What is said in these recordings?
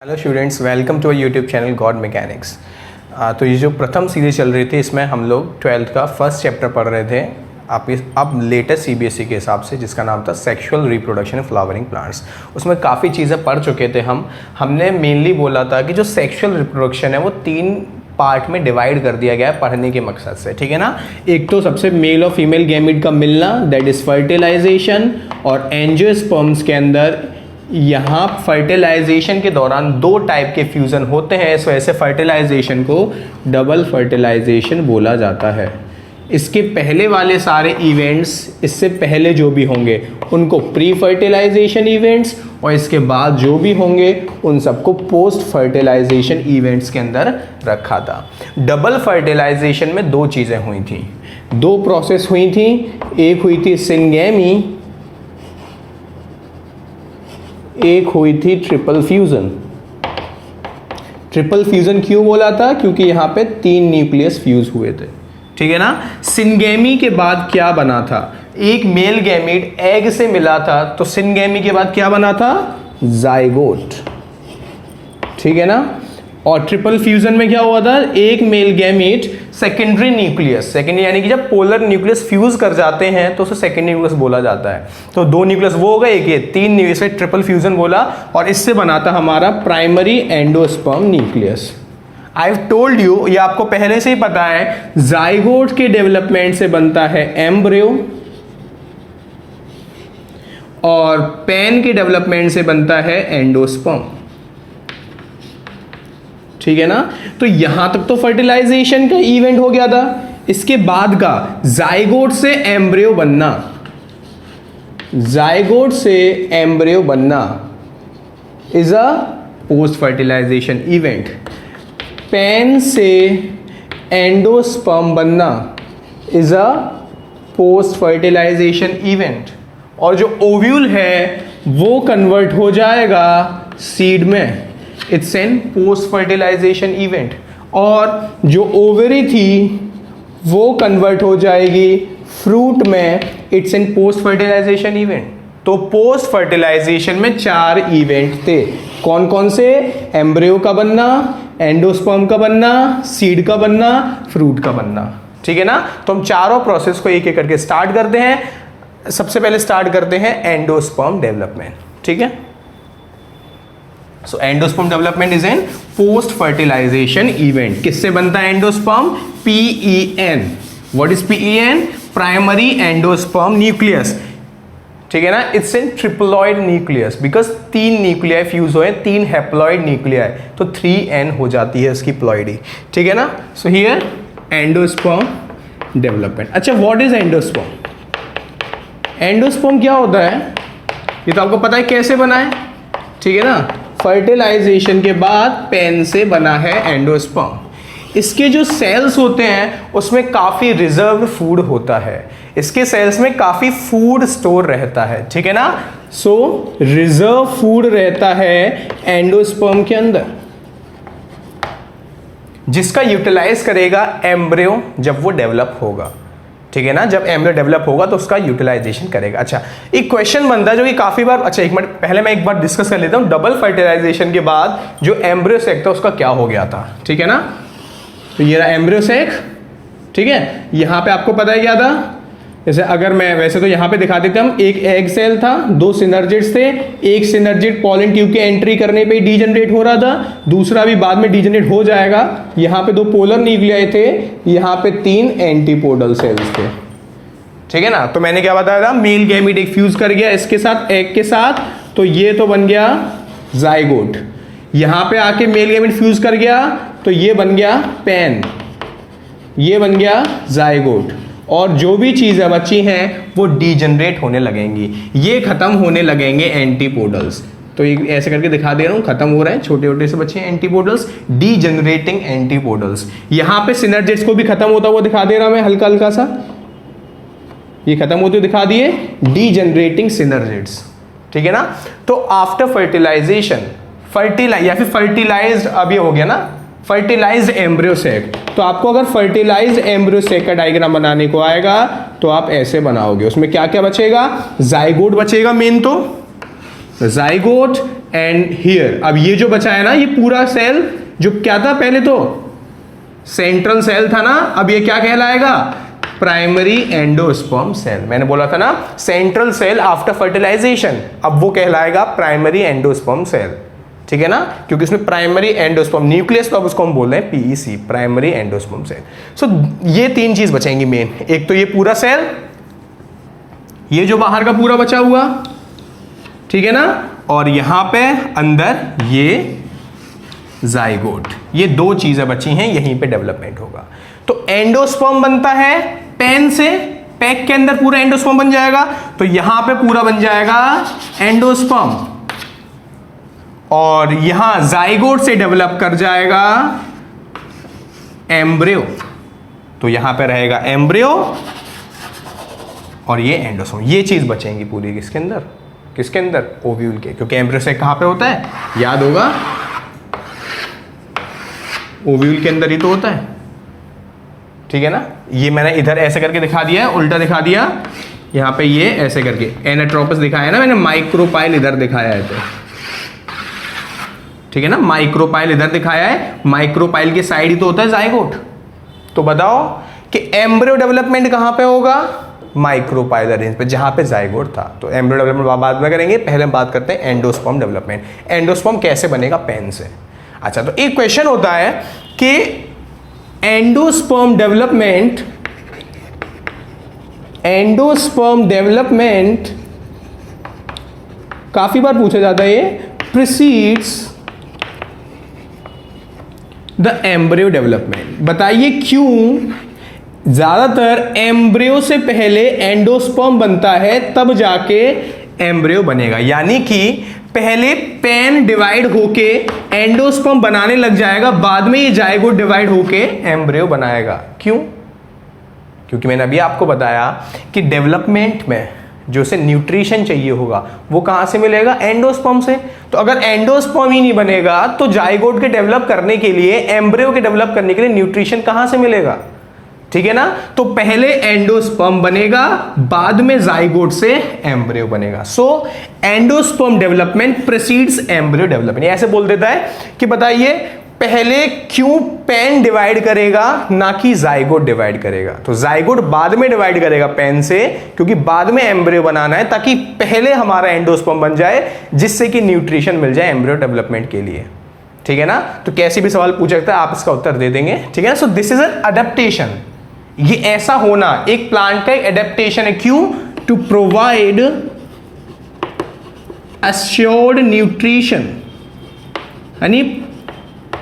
Hello students, welcome to YouTube channel God Mechanics. तो ये जो प्रथम सीरीज चल रही थी इसमें हम लोग 12th का फर्स्ट चैप्टर पढ़ रहे थे। अब लेटेस्ट सीबीएसई के हिसाब से जिसका नाम था sexual reproduction in flowering plants, उसमें काफ़ी चीज़ें पढ़ चुके थे हमने मेनली बोला था कि जो सेक्सुअल रिप्रोडक्शन है वो 3 पार्ट में डिवाइड कर दिया गया है पढ़ने के मकसद से, ठीक है ना। एक तो सबसे मेल और फीमेल गैमीट का मिलना, दैट इज फर्टिलाइजेशन, और एंजियोस्पर्म्स के अंदर यहाँ फर्टिलाइजेशन के दौरान 2 टाइप के फ्यूज़न होते हैं, इस वजह से फर्टिलाइजेशन को डबल फर्टिलाइजेशन बोला जाता है। इसके पहले वाले सारे इवेंट्स, इससे पहले जो भी होंगे उनको प्री फर्टिलाइजेशन इवेंट्स, और इसके बाद जो भी होंगे उन सबको पोस्ट फर्टिलाइजेशन इवेंट्स के अंदर रखा था। डबल फर्टिलाइजेशन में 2 चीज़ें हुई थी, 2 प्रोसेस हुई थी। एक हुई थी सिनगेमी, एक हुई थी ट्रिपल फ्यूजन। ट्रिपल फ्यूजन क्यों बोला था? क्योंकि यहाँ पे 3 न्यूक्लियस फ्यूज हुए थे, ठीक है ना। सिनगेमी के बाद क्या बना था? एक मेल गैमीट एग से मिला था, तो सिनगेमी के बाद क्या बना था? जाइगोट, ठीक है ना। और ट्रिपल फ्यूजन में क्या हुआ था? एक male gamete secondary nucleus, secondary यानी कि जब पोलर न्यूक्लियस फ्यूज कर जाते हैं तो उसे सेकेंडरी न्यूक्लियस बोला जाता है। तो 2 न्यूक्लियस वो हो गए, एक ये 3 न्यूक्लियस, ट्रिपल फ्यूजन बोला, और इससे बना था हमारा primary endosperm nucleus. I have told you, ये आपको पहले से ही पता है, जाइगोट के डेवलपमेंट से बनता है एम्ब्रियो, और पेन के डेवलपमेंट से बनता है एंडोस्पर्म, ठीक है ना। तो यहां तक तो फर्टिलाइजेशन का इवेंट हो गया था। इसके बाद का जाइगोट से एम्ब्रियो बनना, जाइगोट से एम्ब्रियो बनना is a post fertilisation event. PEN से एंडोस्पर्म बनना is a post fertilisation event. और जो ओव्यूल है वो कन्वर्ट हो जाएगा सीड में, it's an post fertilisation event. और जो ओवरी थी वो कन्वर्ट हो जाएगी फ्रूट में, it's an post fertilisation event. तो पोस्ट फर्टिलाइजेशन में 4 इवेंट थे। कौन कौन से? एम्ब्रियो का बनना, एंडोस्पर्म का बनना, सीड का बनना, फ्रूट का बनना, ठीक है ना। तो हम चारों प्रोसेस को एक एक करके स्टार्ट करते हैं। सबसे पहले स्टार्ट करते हैं एंडोस्पर्म डेवलपमेंट, ठीक है। So endosperm development is an post fertilization event. किससे बनता है endosperm? PEN. What is PEN? Primary endosperm nucleus, ठीक है ना। It's an triploid nucleus, because 3 nuclei fuse हुए, 3 हैप्लॉइड न्यूक्लियाई, तो 3N हो जाती है उसकी प्लॉइडी, ठीक है ना। So here endosperm development. अच्छा, व्हाट इज एंडोस्पर्म? एंडोस्पर्म क्या होता है ये तो आपको पता है कैसे बना है, ठीक है ना। फर्टिलाइजेशन के बाद पेन से बना है एंडोस्पर्म। इसके जो सेल्स होते हैं उसमें काफ़ी रिजर्व फूड होता है, इसके सेल्स में काफ़ी फूड स्टोर रहता है, ठीक है ना। सो रिजर्व फूड रहता है एंडोस्पर्म के अंदर, जिसका यूटिलाइज करेगा एम्ब्रियो जब वो डेवलप होगा, ठीक है ना। जब एम्ब्रियो डेवलप होगा तो उसका यूटिलाइजेशन करेगा। अच्छा, एक क्वेश्चन बनता है जो कि काफी बार, अच्छा एक मिनट पहले मैं एक बार डिस्कस कर लेता हूं। डबल फर्टिलाइजेशन के बाद जो एम्ब्रियो सेक था उसका क्या हो गया था, ठीक है ना। तो ये रहा एम्ब्रियो सेक, ठीक है। यहां पे आपको पता है क्या था? जैसे अगर मैं वैसे तो यहां पे दिखा देते हम, एक एग सेल था, 2 सिनर्जिड्स थे। एक सिनर्जिड पॉलन ट्यूब के एंट्री करने पे डीजनरेट हो रहा था, दूसरा भी बाद में डीजनरेट हो जाएगा। यहां पे 2 पोलर न्यूक्लियाई थे, यहां पे 3 एंटीपोडल सेल्स थे, ठीक है ना। तो मैंने क्या बताया था? मेल गैमीट एक फ्यूज कर गया इसके साथ, एग के साथ, तो ये तो बन गया जाइगोट। यहां पे आके मेल गैमीट फ्यूज कर गया तो ये बन गया पेन, ये बन गया जाइगोट। और जो भी चीजें बची हैं वो डीजनरेट होने लगेंगी, ये खत्म होने लगेंगे एंटीपोडल्स। तो ये ऐसे करके दिखा दे रहा हूं, खत्म हो रहे हैं, छोटे छोटे से बचे हैं एंटीपोडल्स, डीजनरेटिंग एंटीपोडल्स। यहां पे सिनर्जिड्स को भी खत्म होता हुआ दिखा दे रहा हूं मैं, हल्का हल्का सा ये खत्म होते हुए दिखा दिए, डीजनरेटिंग सिनर्जिड्स, ठीक है ना। तो आफ्टर फर्टिलाइजेशन, या फिर फर्टिलाइज्ड, अब ये हो गया ना फर्टिलाइज्ड एम्ब्रियो सेक। तो आपको अगर फर्टिलाइज्ड एम्ब्रियो सेक का डायग्राम बनाने को आएगा तो आप ऐसे बनाओगे। उसमें क्या क्या बचेगा? जाइगोट बचेगा मेन, तो जाइगोट एंड हियर। अब ये जो बचा है ना, ये पूरा सेल जो क्या था पहले तो सेंट्रल सेल था ना, अब ये क्या कहलाएगा? Primary endosperm cell. मैंने बोला था ना सेंट्रल सेल आफ्टर फर्टिलाइजेशन, अब वो कहलाएगा प्राइमरी एंडोस्पर्म सेल। ठीक है ना, क्योंकि उसमें प्राइमरी एंडोस्पर्म न्यूक्लियस, तो अब उसको हम बोल रहे हैं पीईसी, प्राइमरी एंडोस्पर्म सेल। सो ये तीन चीज बचेंगी मेन, एक तो ये पूरा सेल, ये जो बाहर का पूरा बचा हुआ, ठीक है ना, और यहां पे अंदर ये जाइगोट। ये दो चीजें बची हैं, यहीं पे डेवलपमेंट होगा। तो एंडोस्पर्म बनता है पेन से, पैक के अंदर पूरा एंडोस्पर्म बन जाएगा, तो यहां पे पूरा बन जाएगा एंडोस्पर्म, और यहां जाइगोट से डेवलप कर जाएगा एम्ब्रियो। तो यहां पे रहेगा एम्ब्रियो और ये एंडोस्पर्म। ये चीज बचेंगी पूरी किसके अंदर? किसके अंदर? ओव्यूल के, क्योंकि एम्ब्रियो से कहां पे होता है? याद होगा, ओव्यूल के अंदर ही तो होता है। ठीक है ना, ये मैंने इधर ऐसे करके दिखा दिया है, उल्टा दिखा दिया, यहां पे ये ऐसे करके एनाट्रोपस दिखाया ना मैंने, माइक्रोपाइल इधर दिखाया है। तो ठीक है ना, माइक्रोपाइल इधर दिखाया है, माइक्रोपाइल के साइड ही तो होता है जाइगोट। तो बताओ कि एम्ब्रियो डेवलपमेंट कहां पे होगा? माइक्रोपाइल रेंज पे, जहां पे जाइगोट था। तो एम्ब्रियो डेवलपमेंट बाद में करेंगे, पहले हम बात करते हैं एंडोस्पर्म डेवलपमेंट। एंडोस्पर्म कैसे बनेगा? पेन से। अच्छा, तो एक क्वेश्चन होता है कि एंडोस्पर्म डेवलपमेंट काफी बार पूछा जाता है, ये प्रीसीड्स द एम्ब्रियो डेवलपमेंट। बताइए क्यों ज्यादातर एम्ब्रियो से पहले एंडोस्पर्म बनता है, तब जाके एम्ब्रियो बनेगा। यानी कि पहले पेन डिवाइड होके एंडोस्पर्म बनाने लग जाएगा, बाद में ये जाइगोट डिवाइड होके एम्ब्रियो बनाएगा। क्यों? क्योंकि मैंने अभी आपको बताया कि डेवलपमेंट में जो से न्यूट्रिशन चाहिए होगा वो कहां से मिलेगा? एंडोस्पर्म से। तो अगर एंडोस्पर्म ही नहीं बनेगा तो जाइगोट के डेवलप करने के लिए, एम्ब्रियो के डेवलप करने के लिए न्यूट्रिशन कहां से मिलेगा? ठीक है ना, तो पहले एंडोस्पर्म बनेगा, बाद में जाइगोट से एम्ब्रियो बनेगा। So endosperm development precedes embryo development. ऐसे बोल देता है कि बताइए पहले क्यों पेन डिवाइड करेगा ना कि जाइगोट डिवाइड करेगा? तो जाइगोट बाद में डिवाइड करेगा पेन से, क्योंकि बाद में एम्ब्रियो बनाना है, ताकि पहले हमारा एंडोस्पर्म बन जाए, जिससे कि न्यूट्रिशन मिल जाए एम्ब्रियो डेवलपमेंट के लिए। ठीक है ना, तो कैसे भी सवाल पूछ सकता है, आप इसका उत्तर दे देंगे। ठीक है ना, so this is an adaptation. ये ऐसा होना एक प्लांट का एडेप्टेशन है। क्यों? टू प्रोवाइड एश्योर्ड न्यूट्रिशन, यानी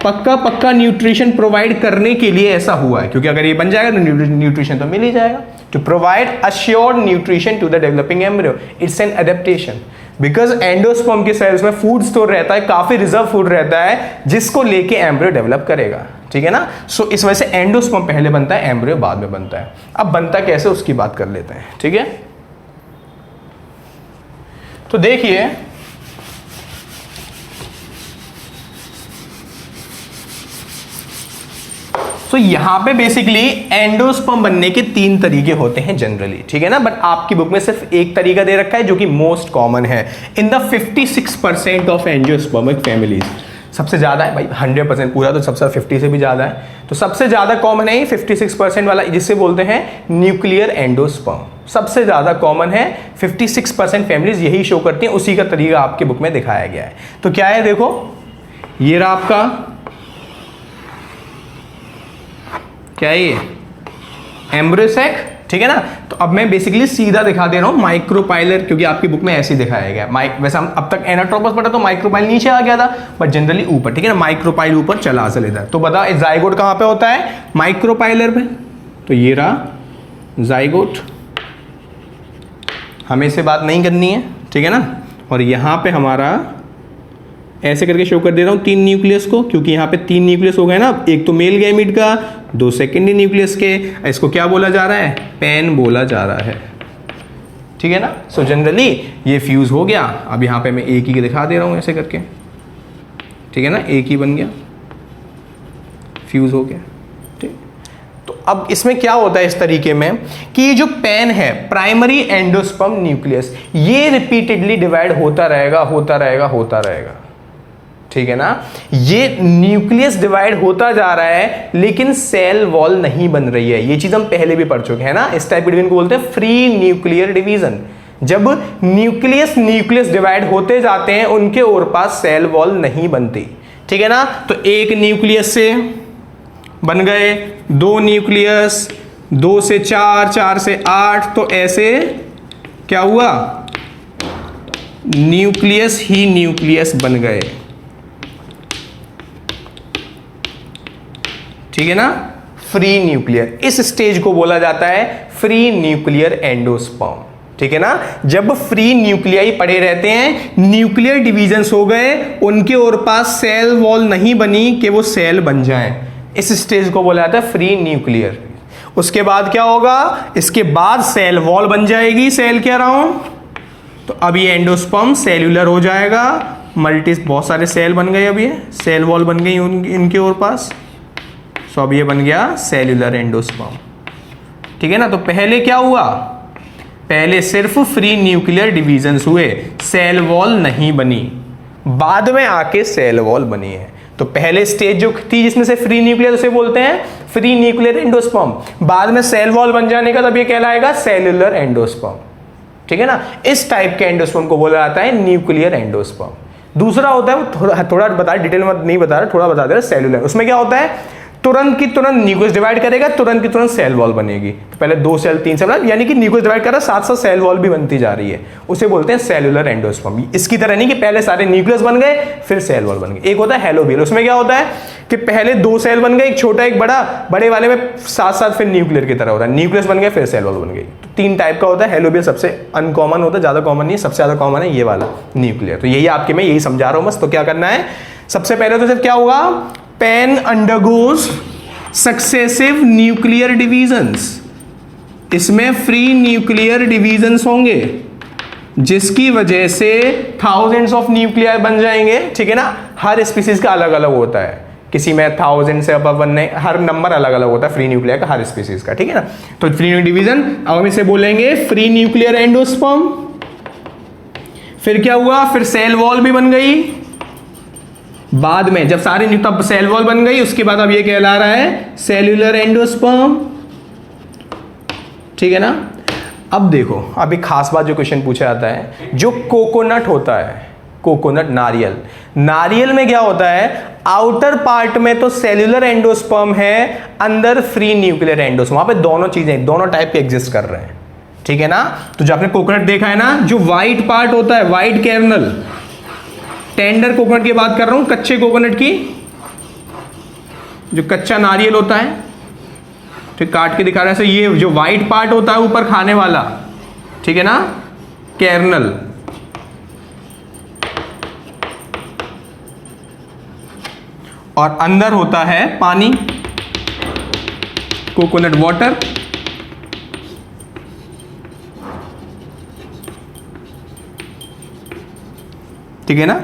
पक्का न्यूट्रिशन प्रोवाइड करने के लिए ऐसा हुआ है। क्योंकि अगर ये बन जाएगा तो न्यूट्रिशन तो मिल ही जाएगा। To provide assured nutrition to the developing embryo, it's an adaptation. Because endosperm के सेल्स में फूड स्टोर रहता है, काफी रिजर्व फूड रहता है, जिसको लेके एम्ब्रियो डेवलप करेगा। ठीक है ना, सो इस वजह से एंडोस्पर्म पहले बनता है, एम्ब्रियो बाद में बनता है। अब बनता कैसे उसकी बात कर लेते हैं। ठीक है, तो देखिए तो यहां पे बेसिकली एंडोस्पर्म बनने के तीन तरीके होते हैं जनरली। ठीक है ना, बट आपकी बुक में सिर्फ एक तरीका दे रखा है जो कि मोस्ट कॉमन है in the 56% of angiospermic families. सबसे ज्यादा है भाई, 100% पूरा तो सबसे 50 से भी ज्यादा है। तो सबसे ज्यादा कॉमन है 56% वाला, जिससे बोलते हैं न्यूक्लियर एंडोस्पर्म। सबसे ज्यादा कॉमन है, 56% फैमिलीज यही शो करती हैं, उसी का तरीका आपके बुक में दिखाया गया है। तो क्या है, देखो ये रहा आपका, क्या है ये? Embryo sac. ठीक है ना, तो अब मैं बेसिकली सीधा दिखा दे रहा हूं माइक्रोपाइलर, क्योंकि आपकी बुक में ऐसे ही दिखाया गया। वैसे हम अब तक एनाट्रोपस पढ़ा तो माइक्रोपाइल नीचे आ गया था, बट जनरली ऊपर। ठीक है ना, माइक्रोपाइल ऊपर चला असल इधर। तो बता जाइगोट कहां पे होता है? माइक्रोपाइलर पे। तो ये रहा जाइगोट, हमें से बात नहीं करनी है। ठीक है ना, और यहां पे हमारा ऐसे करके शो कर दे रहा हूं 3 न्यूक्लियस को, क्योंकि यहां पे 3 न्यूक्लियस हो गए ना, एक तो मेल गैमीट का, 2 सेकेंडरी न्यूक्लियस के। इसको क्या बोला जा रहा है? पेन बोला जा रहा है। ठीक है ना, सो जनरली ये फ्यूज हो गया। अब यहां पे मैं एक ही दिखा दे रहा हूं ऐसे करके। ठीक है ना, एक ही बन गया, फ्यूज हो गया। ठीक, तो अब इसमें क्या होता है इस तरीके में कि ये जो पेन है, प्राइमरी एंडोस्पर्म न्यूक्लियस, ये रिपीटेडली डिवाइड होता रहेगा होता रहेगा होता रहेगा, ठीक है ना। ये न्यूक्लियस डिवाइड होता जा रहा है लेकिन सेल वॉल नहीं बन रही है। ये चीज हम पहले भी पढ़ चुके हैं ना। इस टाइप के डिवीजन को बोलते हैं फ्री न्यूक्लियर डिवीजन। जब न्यूक्लियस डिवाइड होते जाते हैं उनके और पास सेल वॉल नहीं बनती, ठीक है ना। तो एक न्यूक्लियस से बन गए 2 न्यूक्लियस, 2 से 4, 4 से 8, तो ऐसे क्या हुआ, न्यूक्लियस ही न्यूक्लियस बन गए, ठीक है ना। फ्री न्यूक्लियर, इस स्टेज को बोला जाता है फ्री न्यूक्लियर एंडोस्पर्म, ठीक है ना। जब फ्री न्यूक्लियाई पड़े रहते हैं, न्यूक्लियर डिवीजन्स हो गए, उनके और पास सेल वॉल नहीं बनी कि वो सेल बन जाएं, इस स्टेज को बोला जाता है फ्री न्यूक्लियर। उसके बाद क्या होगा, इसके बाद सेल वॉल बन जाएगी सेल के अराउंड, तो अब ये एंडोस्पर्म सेल्यूलर हो जाएगा, बहुत सारे सेल बन गए, अब ये सेल वॉल बन गई इनके और पास, तो अब ये बन गया सेल्यूलर एंडोस्पर्म, ठीक है ना। तो पहले क्या हुआ, पहले सिर्फ फ्री न्यूक्लियर डिवीजन्स हुए, सेल वॉल नहीं बनी, बाद में आके सेल वॉल बनी है। तो पहले स्टेज जो थी जिसमें से फ्री न्यूक्लियर, उसे बोलते हैं फ्री न्यूक्लियर एंडोस्पर्म, बाद में सेल वॉल बन जाने का तब ये कहलाएगा सेल्यूलर एंडोस्पर्म, ठीक है ना। इस टाइप के एंडोस्पर्म को बोला जाता है न्यूक्लियर एंडोस्पर्म। दूसरा होता है, वो थोड़ा बता, डिटेल में नहीं बता रहा, थोड़ा बता दे रहा, सेल्यूलर। उसमें क्या होता है, तुरंत की तुरंत न्यूक्लियस डिवाइड करेगा, तुरंत की तुरंत सेल वॉल बनेगी। तो पहले 2 सेल 3 सेल, यानी कि न्यूक्लियस डिवाइड कर रहा है, साथ साथ सेल वॉल भी बनती जा रही है, उसे बोलते हैं सेल्यूलर एंडोस्पर्म। इसकी तरह नहीं कि पहले सारे न्यूक्लियस बन गए फिर सेल वॉल बन गए। एक होता है हेलोबियल, उसमें क्या होता है कि पहले 2 सेल बन गए, एक छोटा एक बड़ा, बड़े वाले में साथ साथ फिर न्यूक्लियर की तरह होता है, न्यूक्लियस बन गए फिर सेल वॉल बन गई। तो 3 टाइप का होता है। हेलोबियल सबसे अनकॉमन होता है, ज्यादा कॉमन नहीं, सबसे ज्यादा कॉमन है ये वाला न्यूक्लियर। तो यही आपके, मैं यही समझा रहा हूं बस। तो क्या करना है, सबसे पहले तो सिर्फ क्या होगा, PEN undergoes successive nuclear divisions, इसमें फ्री न्यूक्लियर डिवीजन्स होंगे जिसकी वजह से थाउजेंड्स ऑफ न्यूक्लियर बन जाएंगे, ठीक है ना। हर स्पीसीज का अलग अलग होता है, किसी में 1000 से अब बनने, हर नंबर अलग अलग होता है फ्री न्यूक्लियर का हर स्पीसीज का, ठीक है ना। तो फ्री न्यूक्लियर डिवीजन, अब हम इसे बोलेंगे फ्री न्यूक्लियर एंडोस्पर्म। फिर क्या हुआ, फिर सेल वॉल भी बन गई बाद में, जब सारे तब सेल वॉल बन गई, उसके बाद अब ये कहला रहा है सेल्यूलर एंडोस्पर्म, ठीक है ना। अब देखो, अब एक खास बात जो क्वेश्चन पूछा जाता है, जो कोकोनट होता है, कोकोनट, नारियल में क्या होता है, आउटर पार्ट में तो सेल्यूलर एंडोस्पर्म है, अंदर फ्री न्यूक्लियर एंडोस्पर्म, वहां पे दोनों चीजें, दोनों टाइप के एग्जिस्ट कर रहे हैं, ठीक है ना। तो जो आपने कोकोनट देखा है ना, जो व्हाइट पार्ट होता है, व्हाइट कैर्नल, टेंडर कोकोनट की बात कर रहा हूं, कच्चे कोकोनट की, जो कच्चा नारियल होता है, ठीक, काट के दिखा रहा है, ये जो व्हाइट पार्ट होता है ऊपर खाने वाला, ठीक है ना, कैर्नल, और अंदर होता है पानी, कोकोनट वाटर, ठीक है ना।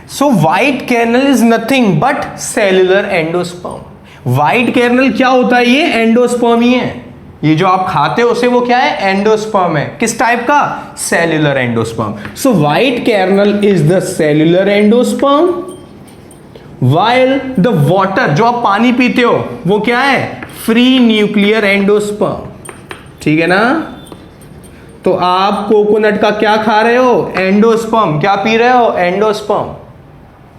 So white kernel is nothing but cellular endosperm. White kernel क्या होता है, ये एंडोस्पर्म ही है, ये जो आप खाते हो उसे वो क्या है, एंडोस्पर्म है। किस टाइप का, cellular endosperm. So white kernel is the cellular endosperm, while the water, जो आप पानी पीते हो वो क्या है, फ्री न्यूक्लियर एंडोस्पर्म, ठीक है ना। तो आप कोकोनट का क्या खा रहे हो, एंडोस्पर्म, क्या पी रहे हो, एंडोस्पर्म,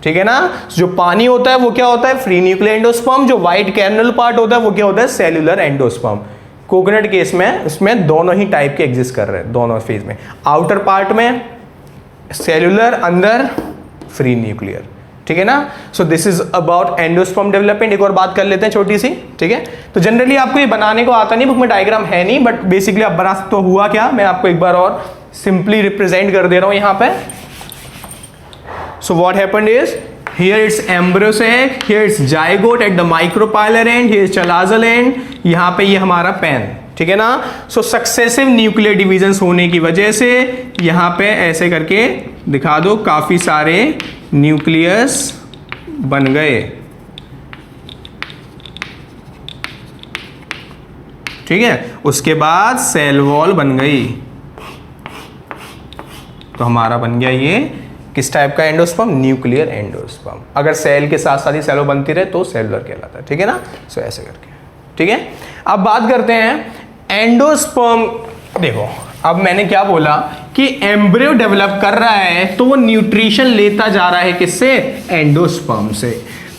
ठीक है ना। जो पानी होता है वो क्या होता है, फ्री न्यूक्लियर एंडोस्पर्म, जो व्हाइट कैर्नल पार्ट होता है वो क्या होता है, सेल्यूलर एंडोस्पर्म। कोकोनट केस में इसमें दोनों ही टाइप के एग्जिस्ट कर रहे हैं, दोनों फेज में, आउटर पार्ट में सेल्यूलर, अंदर फ्री न्यूक्लियर, ठीक है ना। So this is about endosperm development. एक और बात कर लेते हैं छोटी सी, ठीक है। तो जनरली आपको ये बनाने को आता नहीं, बुक में डायग्राम है नहीं, बट बेसिकली आप बना, तो हुआ क्या, मैं आपको एक बार और सिंपली रिप्रेजेंट कर दे रहा हूं यहां पे। So what happened is, here it's embryo sac, here it's zygote at the micropylar and, here is chalazal end, यहां पे ये हमारा पेन, ठीक है ना। सो सक्सेसिव न्यूक्लियर डिवीजन्स होने की वजह से यहां पे ऐसे करके दिखा दो, काफी सारे न्यूक्लियस बन गए, ठीक है, उसके बाद सेल वॉल बन गई, तो हमारा बन गया ये किस टाइप का एंडोस्पर्म, न्यूक्लियर एंडोस्पर्म। अगर सेल के साथ साथ ही सेल बनती रहे तो सेलुलर कहलाता है, ठीक है ना। सो ऐसे करके, ठीक है। अब बात करते हैं एंडोस्पर्म। देखो अब मैंने क्या बोला कि एम्ब्रियो डेवलप कर रहा है तो वो न्यूट्रिशन लेता जा रहा है किससे, एंडोस्पर्म से।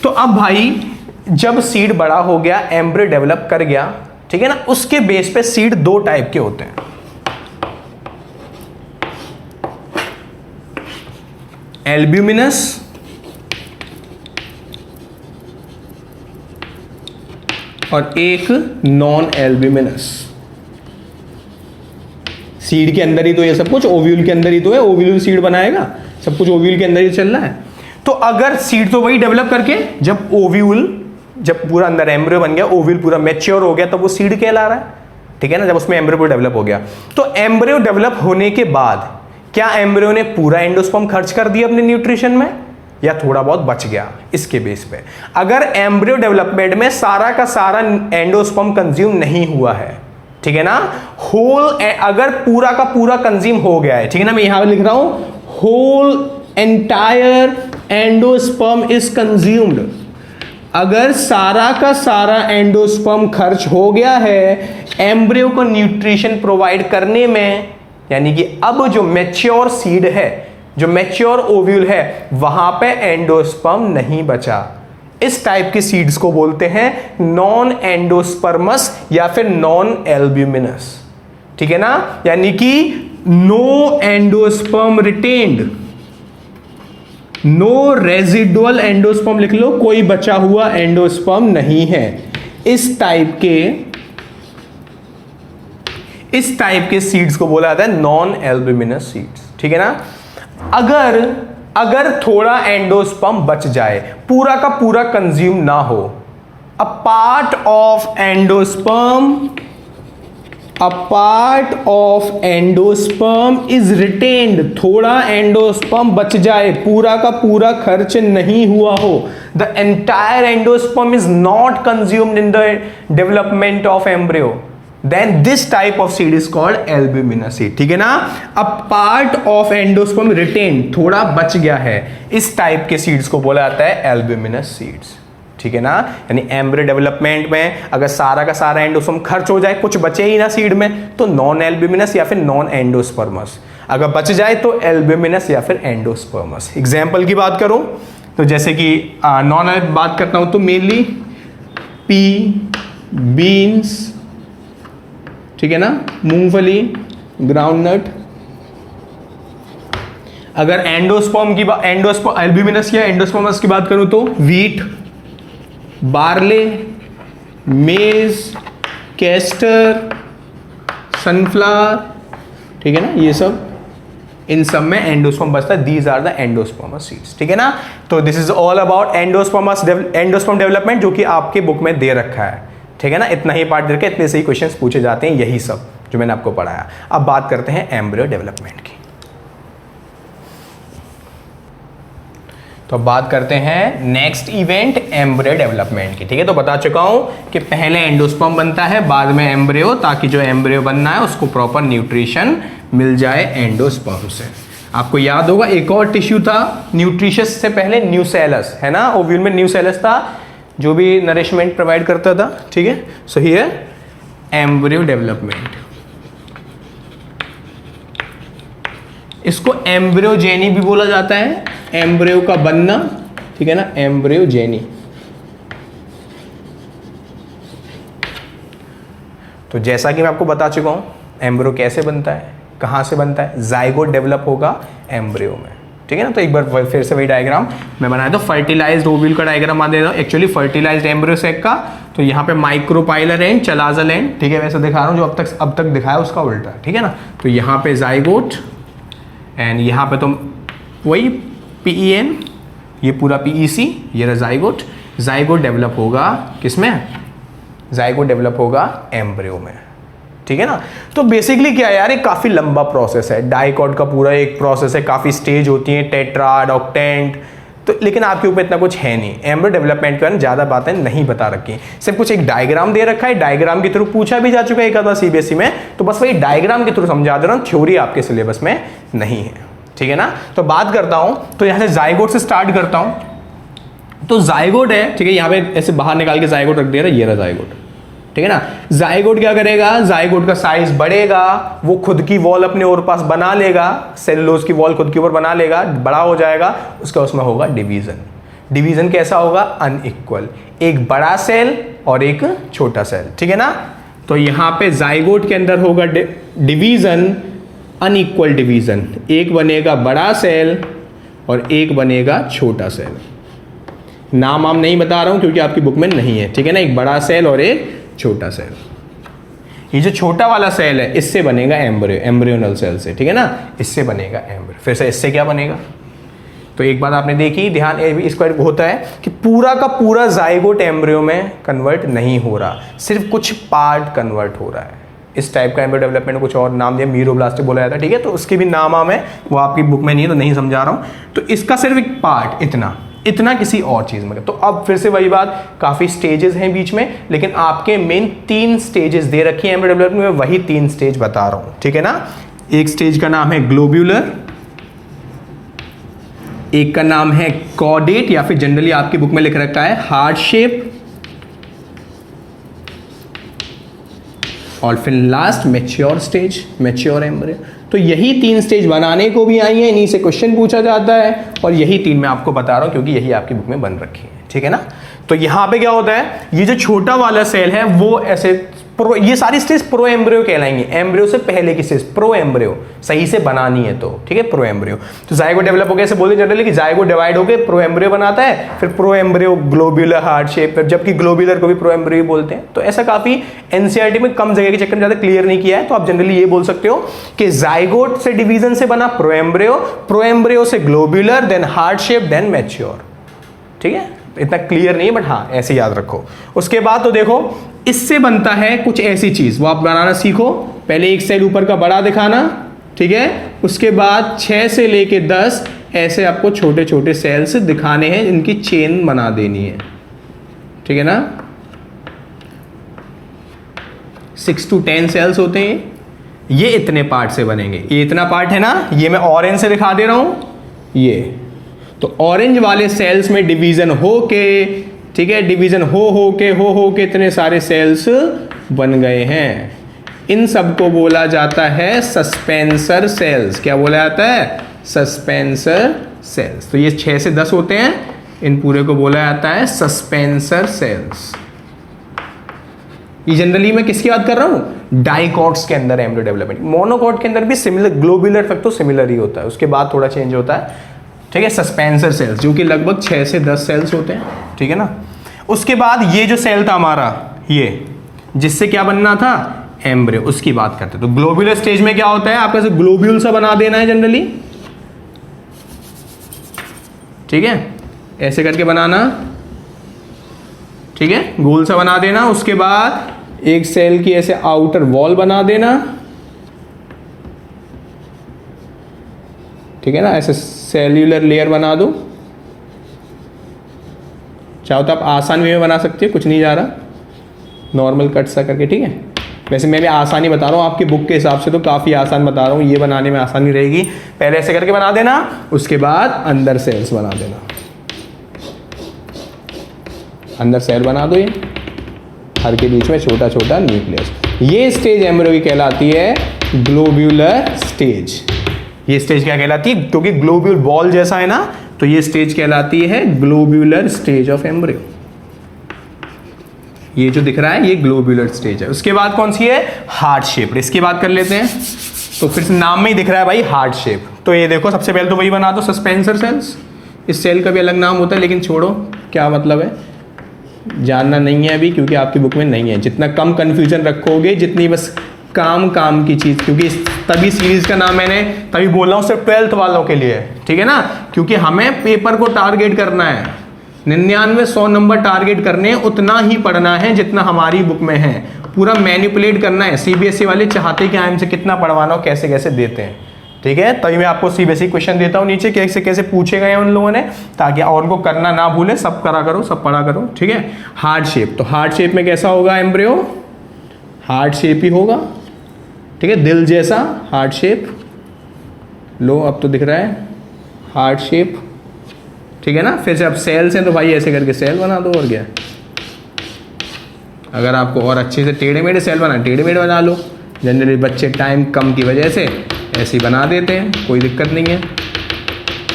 तो अब भाई जब सीड बड़ा हो गया, एम्ब्रियो डेवलप कर गया, ठीक है ना, उसके बेस पे सीड दो टाइप के होते हैं, एल्ब्यूमिनस और एक नॉन एल्ब्यूमिनस। सीड के अंदर ही तो ये सब कुछ, ओव्यूल के अंदर ही तो है, ओव्यूल सीड बनाएगा, सब कुछ ओव्यूल के अंदर ही चल रहा है। तो अगर सीड तो वही डेवलप करके, जब ओव्यूल, जब पूरा अंदर एम्ब्रियो बन गया, ओव्यूल पूरा मैच्योर हो गया, तब वो सीड कहला रहा है, ठीक है ना, जब उसमें एम्ब्रियो पूरा डेवलप हो गया। तो एम्ब्रियो डेवलप होने के बाद क्या एम्ब्रियो ने पूरा एंडोस्पर्म खर्च कर दिया अपने न्यूट्रिशन में, या थोड़ा बहुत बच गया, इसके बेस पे। अगर एम्ब्रियो डेवलपमेंट में सारा का सारा एंडोस्पर्म कंज्यूम नहीं हुआ है, ठीक है ना, होल अगर पूरा का पूरा कंज्यूम हो गया है, ठीक है ना, मैं यहां पे लिख रहा हूं whole entire endosperm is consumed. अगर सारा का सारा एंडोस्पर्म खर्च हो गया है एम्ब्रियो को न्यूट्रिशन प्रोवाइड करने में, यानी कि अब जो मैच्योर सीड है, जो मैच्योर ओव्यूल है, वहां पे एंडोस्पर्म नहीं बचा। इस टाइप की सीड्स को बोलते हैं नॉन एंडोस्पर्मस या फिर नॉन एल्ब्यूमिनस, ठीक है ना, यानी कि no endosperm retained, no residual endosperm लिख लो, कोई बचा हुआ एंडोस्पर्म नहीं है। इस टाइप के सीड्स को बोला जाता है नॉन एल्ब्यूमिनस सीड्स, ठीक है ना। अगर थोड़ा एंडोस्पर्म बच जाए, पूरा का पूरा कंज्यूम ना हो, a part of endosperm is retained, थोड़ा एंडोस्पर्म बच जाए, पूरा का पूरा खर्च नहीं हुआ हो, the entire endosperm is not consumed in the development of embryo, then this type of seed is called albuminous seed, ठीक है ना। अब पार्ट ऑफ एंडोस्पर्म रिटेन, थोड़ा बच गया है, इस टाइप के सीड्स को बोला जाता है एल्ब्यूमिनस सीड्स, ठीक है ना। यानी एम्ब्रियो डेवलपमेंट में अगर सारा का सारा एंडोस्पर्म खर्च हो जाए, कुछ बचे ही ना सीड में, तो नॉन एल्ब्यूमिनस या फिर नॉन एंडोस्पर्मस। अगर बच जाए तो एल्ब्यूमिनस या फिर एंडोस्पर्मस। एग्जाम्पल की बात करूं तो जैसे कि नॉन बात करता हूं तो मेनली पी, बीन्स, ठीक है ना, मूंगफली, ग्राउंडनट। अगर एंडोस्पर्म की बात, एंडोस्पर्म एल्ब्यूमिनस या एंडोस्पर्मस की बात करूं तो व्हीट, बार्ले, मेज, कैस्टर, सनफ्लावर, ठीक है ना, ये सब, इन सब में एंडोस्पर्म बचता है। These are the endosperms seeds, ठीक है ना। तो this is all about endosperm development, जो कि आपके बुक में दे रखा है, ठीक है ना। इतना ही पार्ट देकर इतने से ही क्वेश्चंस पूछे जाते हैं, यही सब जो मैंने आपको पढ़ाया। अब बात करते हैं एम्ब्रियो डेवलपमेंट की। तो अब बात करते हैं नेक्स्ट इवेंट एम्ब्रियो डेवलपमेंट की, ठीक है। तो बता चुका हूं कि पहले एंडोस्पर्म बनता है, बाद में एम्ब्रियो, ताकि जो एम्ब्रियो बनना है उसको प्रॉपर न्यूट्रिशन मिल जाए एंडोस्पर्म से। आपको याद होगा एक और टिश्यू था न्यूट्रिशस से पहले, न्यूसेलस, है ना, ओव्यूल में न्यूसेलस था जो भी नरिशमेंट प्रोवाइड करता था, ठीक है। सो हियर एम्ब्रियो डेवलपमेंट, इसको एम्ब्रियोजेनी भी बोला जाता है, एम्ब्रियो का बनना, ठीक है ना, एम्ब्रियोजेनी। तो जैसा कि मैं आपको बता चुका हूं एम्ब्रियो कैसे बनता है, कहां से बनता है, जाइगोट डेवलप होगा एम्ब्रियो में, ठीक है ना। तो एक बार फिर से वही डायग्राम मैं बनाया था, फर्टिलाइज्ड ओव्यूल का डायग्राम आ देता हूं, एक्चुअली फर्टिलाइज्ड एम्ब्रियो सेक का। तो यहाँ पे माइक्रोपाइलर एंड, चलाजल एंड, ठीक है, वैसे दिखा रहा हूँ, जो अब तक दिखाया उसका उल्टा, ठीक है ना। तो यहाँ पे जाइगोट एंड यहाँ पे तो वही PEN, ये पूरा PEC, ये रहा जाइगोट। जाइगोट डेवलप होगा किसमें, जाइगोट डेवलप होगा एम्ब्रियो में, ठीक है ना। तो बेसिकली क्या है यार, एक काफी लंबा प्रोसेस है, डाइकॉट का पूरा एक प्रोसेस है, काफी स्टेज होती है, टेट्राड, ऑक्टेंट, तो लेकिन आपके ऊपर इतना कुछ है नहीं, एम्ब्रियो डेवलपमेंट के बारे में ज़्यादा बातें नहीं बता रखी, सिर्फ कुछ एक डायग्राम दे रखा है, डायग्राम के थ्रू पूछा भी जा चुका है एक आधा सीबीएसई में, तो बस वही डायग्राम के थ्रू समझा दे रहा हूँ, थ्योरी आपके सिलेबस में नहीं है, ठीक है ना। तो बात करता हूँ, तो यहाँ से जाइगोट से स्टार्ट करता हूँ। तो जाइगोट है, ठीक है, यहाँ पे ऐसे बाहर निकाल के जाइगोट रख दे रहा है, ये रहा जाइगोट, ठीक है ना। जाइगोट क्या करेगा, जाइगोट का साइज बढ़ेगा, वो खुद की वॉल अपने और पास बना लेगा, सेलुलोज की वॉल खुद के ऊपर बना लेगा, बड़ा हो जाएगा, उसका उसमें होगा डिवीजन। डिवीजन कैसा होगा, अनइक्वल, एक बड़ा सेल और एक छोटा सेल, ठीक है ना। तो यहां पे जाइगोट के अंदर होगा डिवीजन, अनइक्वल डिवीजन, एक बनेगा बड़ा सेल और एक बनेगा छोटा सेल। नाम हम नहीं बता रहा हूं क्योंकि आपकी बुक में नहीं है, ठीक है ना, एक बड़ा सेल और एक छोटा सेल। ये जो छोटा वाला सेल है इससे बनेगा एम्ब्रियो, एम्ब्रियोनल सेल से, ठीक है ना, इससे बनेगा एम्ब्रियो। फिर से इससे क्या बनेगा, तो एक बात आपने देखी, ध्यान इसको होता है कि पूरा का पूरा जाइगोट एम्ब्रियो में कन्वर्ट नहीं हो रहा, सिर्फ कुछ पार्ट कन्वर्ट हो रहा है। इस टाइप का एम्ब्रियो डेवलपमेंट कुछ और नाम दिया, मीरोब्लास्ट बोला जाता है, ठीक है, तो उसके भी नाम है, वो आपकी बुक में नहीं है तो नहीं समझा रहा हूं। तो इसका सिर्फ एक पार्ट इतना किसी और चीज में। तो अब फिर से वही बात, काफी स्टेजेस हैं बीच में, लेकिन आपके मेन 3 स्टेजेस दे रखी है एम्ब्रियो डेवलपमेंट में, वही 3 स्टेज बता रहा हूं, ठीक है ना। एक स्टेज का नाम है ग्लोब्यूलर, एक का नाम है कॉर्डेट या फिर जनरली आपकी बुक में लिख रखा है हार्ट शेप, और फिर last mature stage, mature embryo. तो यही 3 स्टेज बनाने को भी आई है, इन्हीं से क्वेश्चन पूछा जाता है, और यही 3 मैं आपको बता रहा हूं क्योंकि यही आपकी बुक में बन रखी है, ठीक है ना। तो यहां पे क्या होता है, ये जो छोटा वाला सेल है वो ऐसे ये सारी स्टेज प्रो एम्ब्रियो कहलाएंगे, एम्ब्रियो से पहले की स्टेज प्रो एम्ब्रियो सही से बनानी है तो, ठीक है, प्रो एम्ब्रियो। तो जाइगोट डेवलप हो गया, ऐसे बोलते जनरली कि जाइगोट डिवाइड होकर प्रो एम्ब्रियो बनाता है, फिर pro embryo globular heart shape, फिर जबकि ग्लोब्यूलर को भी प्रो एम्ब्रियो बोलते हैं। तो ऐसा काफी एनसीईआरटी में कम जगह के चक्कर में ज्यादा क्लियर नहीं किया है, तो आप जनरली ये बोल सकते हो कि जाइगोट से डिवीजन से बना प्रो एम्ब्रियो से globular, then heart shape, then mature, ठीक है। इतना क्लियर नहीं है बट हाँ ऐसे याद रखो। उसके बाद तो देखो इससे बनता है कुछ ऐसी चीज, वो आप बनाना सीखो। पहले एक सेल ऊपर का बड़ा दिखाना, ठीक है, उसके बाद 6 से लेके 10 ऐसे आपको छोटे छोटे सेल्स दिखाने हैं, इनकी चेन बना देनी है, ठीक है ना। 6 to 10 सेल्स होते हैं, ये इतने पार्ट से बनेंगे। ये इतना पार्ट है ना, ये मैं ऑरेंज से दिखा दे रहा हूं, ये तो ऑरेंज वाले सेल्स में डिवीजन हो के, ठीक है, डिवीजन हो के इतने सारे सेल्स बन गए हैं। इन सबको बोला जाता है सस्पेंसर सेल्स। क्या बोला जाता है, सस्पेंसर सेल्स। तो ये 6 से 10 होते हैं, इन पूरे को बोला जाता है सस्पेंसर सेल्स। ये जनरली मैं किसकी बात कर रहा हूं, डाइकॉट्स के अंदर एम्ब्रियो डेवलपमेंट। मोनोकॉट के अंदर भी सिमिलर, ग्लोब्यूलर तक तो सिमिलर ही होता है, उसके बाद थोड़ा चेंज होता है, ठीक है। सस्पेंसर सेल्स जो कि लगभग 6 से 10 सेल्स होते हैं, ठीक है ना। उसके बाद ये जो सेल था हमारा, ये जिससे क्या बनना था, एम्ब्रियो, उसकी बात करते हैं। तो ग्लोब्यूलर स्टेज में क्या होता है, आपको ऐसे ग्लोब्यूल सा बना देना है जनरली, ठीक है, ऐसे करके बनाना, ठीक है, गोल सा बना देना। उसके बाद एक सेल की ऐसे आउटर वॉल बना देना, ठीक है ना, ऐसे सेल्यूलर लेयर बना दो। चाहो तो आप आसान वे में बना सकते हो, कुछ नहीं जा रहा, नॉर्मल कट सा करके, ठीक है। वैसे मैं भी आसानी बता रहा हूँ, आपकी बुक के हिसाब से तो काफ़ी आसान बता रहा हूँ, ये बनाने में आसानी रहेगी। पहले ऐसे करके बना देना, उसके बाद अंदर सेल्स बना देना, अंदर सेल बना दो, ये हर के बीच में छोटा छोटा न्यूक्लियस। ये स्टेज एम्ब्रियो की कहलाती है ग्लोब्यूलर स्टेज। ये स्टेज क्या कहलाती है, क्योंकि ग्लोब्यूल बॉल जैसा है ना, तो ये स्टेज कहलाती है ग्लोब्यूलर स्टेज ऑफ एम्ब्रियो। ये जो दिख रहा है ये ग्लोब्यूलर स्टेज है। उसके बाद कौन सी है, हार्ट शेप। इसकी बात कर लेते हैं। तो फिर नाम में ही दिख रहा है भाई हार्ट शेप। तो ये देखो, सबसे पहले तो वही बना दो, सस्पेंसर सेल्स। इस सेल का भी अलग नाम होता है, लेकिन छोड़ो क्या मतलब है, जानना नहीं है अभी, क्योंकि आपकी बुक में नहीं है। जितना कम कंफ्यूजन रखोगे, जितनी बस काम की चीज, क्योंकि तभी सीरीज का नाम मैंने तभी बोल रहा हूँ सिर्फ 12th वालों के लिए, ठीक है ना, क्योंकि हमें पेपर को टारगेट करना है, 99-100 नंबर टारगेट करने, उतना ही पढ़ना है जितना हमारी बुक में है। पूरा मैनिपुलेट करना है। सीबीएसई वाले चाहते कि हमसे कितना पढ़वाना हो, कैसे कैसे देते हैं, ठीक है, तभी मैं आपको सी बेसिक क्वेश्चन देता हूँ नीचे कैसे कैसे पूछे गए उन लोगों ने, ताकि और उनको करना ना भूले, सब करा करो, सब पढ़ा करो। ठीक है, हार्ट शेप, तो हार्ट शेप में कैसा होगा एम्ब्रियो, हार्ट शेप ही होगा। ठीक है, दिल जैसा हार्ट शेप, लो अब तो दिख रहा है हार्ट शेप। ठीक है ना, फिर से अब सेल्स हैं तो भाई ऐसे करके सेल बना दो, और क्या। अगर आपको और अच्छे से टेढ़े मेढ़े सेल बना, टेढ़े मेढ़े बना लो। जनरली बच्चे टाइम कम की वजह से ऐसे ही बना देते हैं, कोई दिक्कत नहीं है।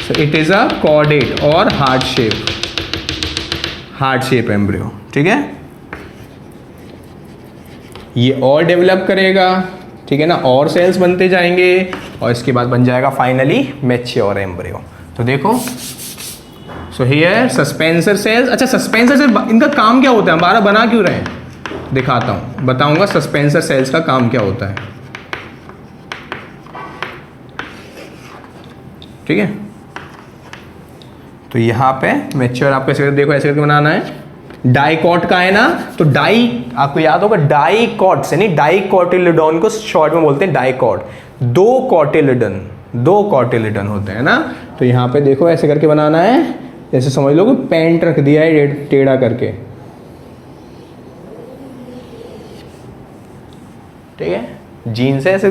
So it is a chordate और हार्ट शेप एम्ब्रियो। ठीक है, ये और डेवलप करेगा, ठीक है ना, और सेल्स बनते जाएंगे, और इसके बाद बन जाएगा फाइनली मैच्योर एम्ब्रियो। तो देखो, सो हियर सस्पेंसर सेल्स। अच्छा, सस्पेंसर सेल इनका काम क्या होता है, हमारा बना क्यों रहे हैं, दिखाता हूं, बताऊंगा सस्पेंसर सेल्स का काम क्या होता है। ठीक है, तो यहां पे मैच्योर आपको ऐसे देखो, ऐसे करके बनाना है। डाइकॉट का है ना, तो डाई आपको याद होगा, डाइकॉट से नहीं, डाइकोटिलिडॉन को शॉर्ट में बोलते हैं डाइकॉट। दो कॉटिलिडन होते हैं ना, तो यहां पे देखो ऐसे करके बनाना है। जैसे समझ लो कि पेंट रख दिया है टेढ़ा करके। ठीक है, जीन्स ऐसे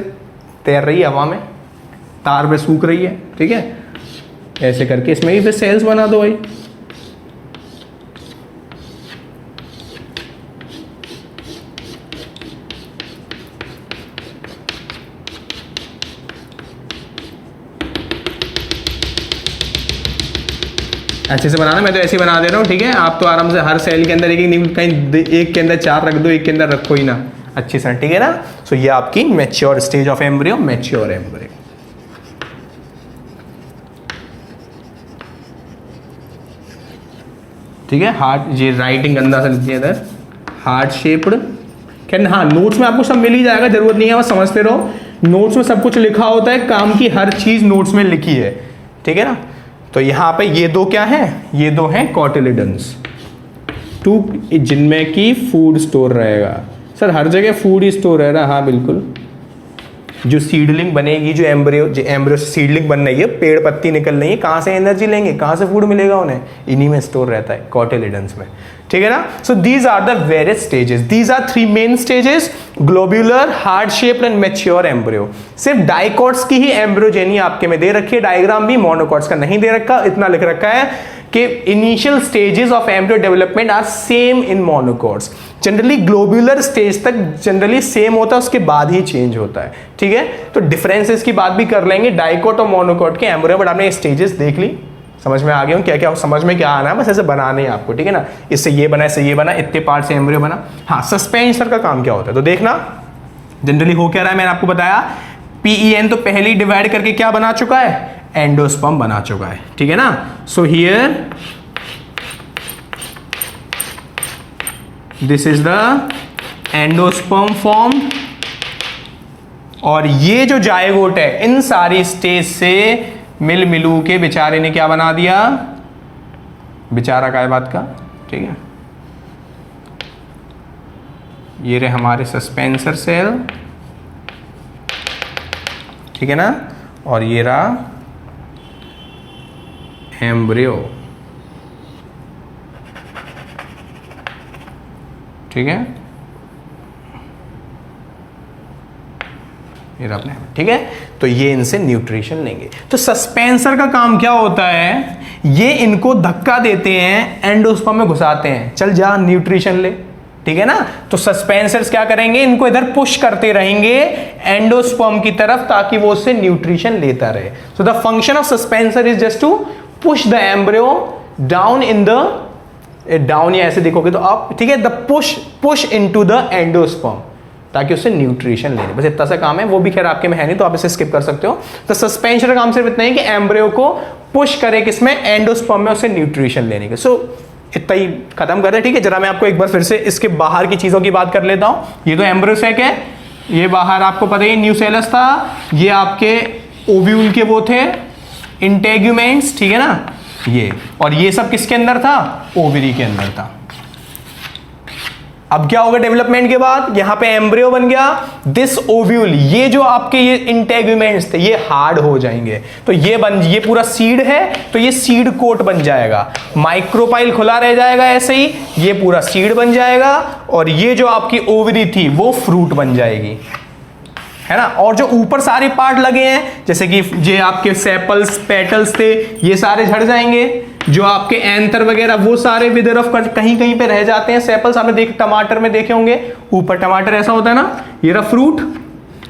तैर रही है हवा में, तार पे सूख रही है। ठीक है, ऐसे करके इसमें भी फिर सेल्स बना दो भाई। अच्छे से बनाना, मैं तो ऐसे ही बना दे रहा हूँ। ठीक है, आप तो आराम से हर सेल के अंदर एक कहीं एक के अंदर 4 रख दो, एक के अंदर रखो ही ना अच्छी से। ठीक है ना, सो ये आपकी mature stage of embryo, mature embryo. ठीक है, हार्ट, ये राइटिंग गंदा से लिख दिया इधर, हार्ट शेप्ड। क्या, हाँ, नोट्स में आपको सब मिल ही जाएगा, जरूरत नहीं है, बस समझते रहो। नोट्स में सब कुछ लिखा होता है, काम की हर चीज नोट्स में लिखी है। ठीक है ना, तो यहां पे ये दो क्या है, ये दो हैं कॉटिलिडन्स, 2 जिनमें की फूड स्टोर रहेगा। सर हर जगह फूड ही स्टोर है ना, हाँ बिल्कुल। जो सीडलिंग बनेगी, जो एम्ब्रियो से सीडलिंग बन रही है, पेड़ पत्ती निकल रही है, कहाँ से एनर्जी लेंगे, कहाँ से फूड मिलेगा उन्हें, इन्हीं में स्टोर रहता है, कॉटिलिडन्स में। ठीक है ना, so these are the various stages, these are 3 main stages, globular, heart shaped and mature embryo. सिर्फ डाइकॉट्स की ही एम्ब्रियोजेनी आपके में दे रखी है, डायग्राम भी, मोनोकॉट्स का नहीं दे रखा। इतना लिख रखा है कि initial stages of embryo development are same in monocots. Generally globular stage तक जनरली सेम होता है, उसके बाद ही चेंज होता है। ठीक है, तो डिफरेंसेस की बात भी कर लेंगे डाइकॉट और मोनोकॉट के एम्ब्रियो, बट आपने स्टेजेस देख ली, समझ में आ गया हूँ क्या क्या, समझ में क्या आना है, बस ऐसे बनाने हैं आपको। ठीक है ना, इससे ये बना, इससे ये बना, इतने पार्ट से एम्ब्रियो बना। हाँ, सस्पेंसर का काम क्या होता है, तो देखना जनरली हो क्या रहा है, मैंने आपको बताया PEN तो पहले ही डिवाइड करके क्या बना चुका है, एंडोस्पर्म बना चुका है। ठीक है ना, so here this is the endosperm form, और ये जो जायगोट है इन सारी स्टेज से मिलू के बेचारे ने क्या बना दिया, बेचारा काय बात का। ठीक है, ये रहे हमारे सस्पेंसर सेल, ठीक है ना, और ये रहा एम्ब्रियो। ठीक है, ये रहा अपने। ठीक है, तो ये इनसे न्यूट्रिशन लेंगे। तो सस्पेंसर का काम क्या होता है, ये इनको धक्का देते हैं, एंडोस्पर्म में घुसाते हैं, चल जा न्यूट्रिशन ले। ठीक है ना, तो सस्पेंसर्स क्या करेंगे, इनको इधर पुश करते रहेंगे एंडोस्पर्म की तरफ, ताकि वो उससे न्यूट्रिशन लेता रहे। So the function of suspensor is just to push the embryo down in the, down या ऐसे देखोगे तो अप। ठीक है, the push into the endosperm, ताकि उससे न्यूट्रिशन लेने, बस इतना सा काम है। वो भी खैर आपके में है नहीं, तो आप इसे स्किप कर सकते हो। तो सस्पेंशन का काम सिर्फ इतना है कि एम्ब्रियो को पुश करे किसमें, एंडोस्पर्म में, उससे न्यूट्रिशन लेने के। सो इतना ही खत्म कर रहे हैं। ठीक है, जरा मैं आपको एक बार फिर से इसके बाहर की चीजों की बात कर लेता हूं। ये तो एम्ब्रियोसेक है, ये बाहर आपको पता ही न्यूसेलस था, ये आपके ओव्यूल के वो थे इंटेग्यूमेंट्स। ठीक है ना, ये और ये सब किसके अंदर था, ओवरी के अंदर था। अब क्या होगा डेवलपमेंट के बाद, यहां पे एम्ब्रियो बन गया, दिस ओव्यूल, ये जो आपके ये इंटेगुमेंट्स थे ये हार्ड हो जाएंगे, तो ये पूरा सीड है, तो ये सीड कोट बन जाएगा, माइक्रोपाइल खुला रह जाएगा ऐसे ही, ये पूरा सीड बन जाएगा, और ये जो आपकी ओवरी थी वो फ्रूट बन जाएगी, है ना। और जो ऊपर सारे पार्ट लगे हैं, जैसे कि ये आपके सेपल्स, पेटल्स थे, ये सारे झड़ जाएंगे, जो आपके एंथर वगैरह वो सारे विदर ऑफ कहीं कहीं पे रह जाते हैं। सेपल्स आपने टमाटर में देखे होंगे, ऊपर टमाटर ऐसा होता है ना, ये रहा फ्रूट,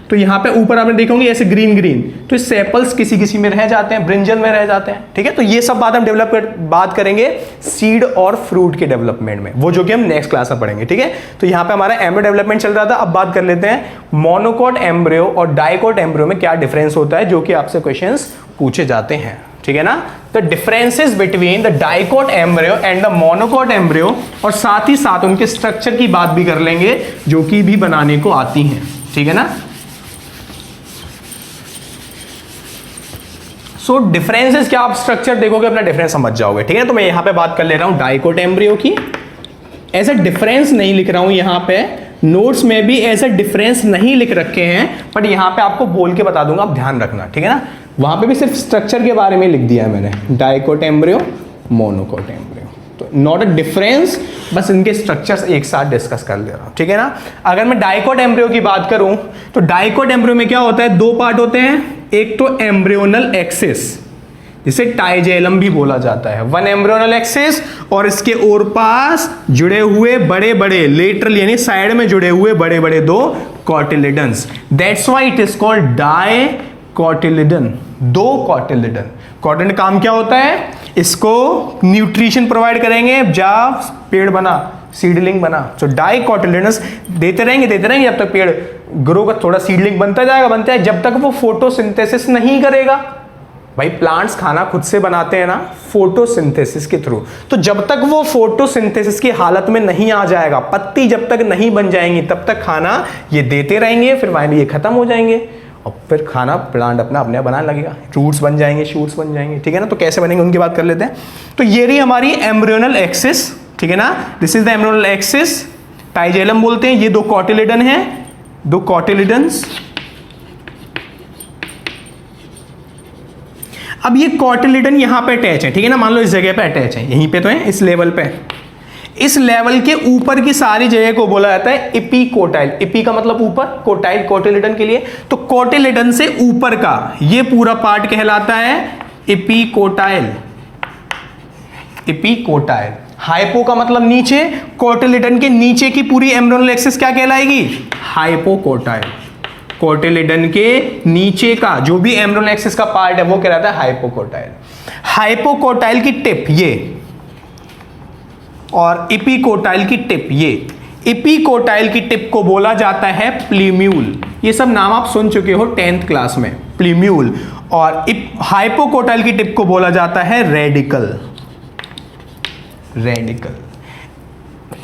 तो यहाँ पे ऊपर आपने देखे होंगे ऐसे ग्रीन ग्रीन, तो सेपल्स किसी किसी में रह जाते हैं, ब्रिंजल में रह जाते हैं, ठीक है। तो ये सब बात हम बात करेंगे सीड और फ्रूट के डेवलपमेंट में, वो जो कि हम नेक्स्ट क्लास में पढ़ेंगे, ठीक है। तो यहाँ पे हमारा एम्ब्रियो डेवलपमेंट चल रहा था। अब बात कर लेते हैं मोनोकॉट एम्ब्रियो और डाइकोट एम्ब्रियो में क्या डिफरेंस होता है, जो कि आपसे क्वेश्चंस पूछे जाते हैं, ठीक है ना। The differences between the dicot embryo and the monocot embryo, और साथ ही साथ उनके स्ट्रक्चर की बात भी कर लेंगे, जो कि भी बनाने को आती हैं, ठीक है ना। सो डिफरेंसेस क्या, आप स्ट्रक्चर देखोगे अपना डिफरेंस समझ जाओगे, ठीक है। तो मैं यहां पे बात कर ले रहा हूं डाइकोट एम्ब्रियो की, ऐसा डिफरेंस नहीं लिख रहा हूं यहां पे, नोट्स में भी ऐसा डिफरेंस नहीं लिख रखे हैं, बट यहां पे आपको बोल के बता दूंगा, आप ध्यान रखना, ठीक है ना। वहां पे भी सिर्फ स्ट्रक्चर के बारे में लिख दिया है मैंने, डाइकोट एम्ब्रियो, मोनोकोट एम्ब्रियो, तो नॉट अ डिफरेंस, बस इनके स्ट्रक्चर्स एक साथ डिस्कस कर ले रहा हूं, ठीक है ना। अगर मैं डाइकोट एम्ब्रियो की बात करूं तो डाइकोट एम्ब्रियो में क्या होता है, दो पार्ट होते हैं, एक तो एम्ब्रियोनल एक्सिस, जिसे टाइजेलम भी बोला जाता है, वन एम्ब्रियोनल एक्सिस, और इसके और पास जुड़े हुए बड़े बड़े लेटरल यानी साइड में जुड़े हुए बड़े बड़े दो cotyledons, that's why it is called dicotyledon, दो कॉटिलिडन। कॉटिलिडन काम क्या होता है, इसको न्यूट्रिशन प्रोवाइड करेंगे, जा पेड़ बना, सीडलिंग बना, तो डाइकोटिलिडन्स देते रहेंगे जब तक पेड़ ग्रो का, थोड़ा सीडलिंग बनता जाएगा, जब तक वो फोटोसिंथेसिस नहीं करेगा। भाई प्लांट्स खाना खुद से बनाते हैं ना, फोटोसिंथेसिस के थ्रू, तो जब तक वो फोटोसिंथेसिस की हालत में नहीं आ जाएगा, पत्ती जब तक नहीं बन जाएंगी, तब तक खाना ये देते रहेंगे, फिर फाइनली ये खत्म हो जाएंगे, और फिर खाना प्लांट अपने बनाने लगेगा, रूट्स बन जाएंगे, शूट्स बन जाएंगे, ठीक है ना। तो कैसे बनेंगे उनकी बात कर लेते हैं। तो ये रही हमारी एम्ब्रियोनल एक्सिस, ठीक है ना, this is the embryonal axis, tigellum बोलते हैं, ये दो कॉटिलिडन है, दो कॉटिलिडन्स। अब ये कॉटिलिडन यहां पे अटैच है, ठीक है ना, मान लो इस जगह पे अटैच है, यहीं पे तो है, इस लेवल पे, इस लेवल के ऊपर की सारी जगह को बोला जाता है एपिकोटाइल, एपी का मतलब ऊपर, कोटाइल कोटिलिडन के लिए, तो कोटिलिडन से ऊपर का ये पूरा पार्ट कहलाता है एपिकोटाइल, एपिकोटाइल। हाइपो का मतलब नीचे, कोटिलिडन के नीचे की पूरी एम्ब्रियोनल एक्सिस क्या कहलाएगी, हाइपोकोटाइल। कोटिलिडन के नीचे का जो भी एम्ब्रियोनल एक्सिस का पार्ट है वो कहलाता है हाइपोकोटाइल। हाइपोकोटाइल की टिप ये, और एपिकोटाइल की टिप ये, एपिकोटाइल की टिप को बोला जाता है प्लीम्यूल, ये सब नाम आप सुन चुके हो 10th क्लास में, प्लीम्यूल। और हाइपोकोटाइल की टिप को बोला जाता है रेडिकल, रेडिकल।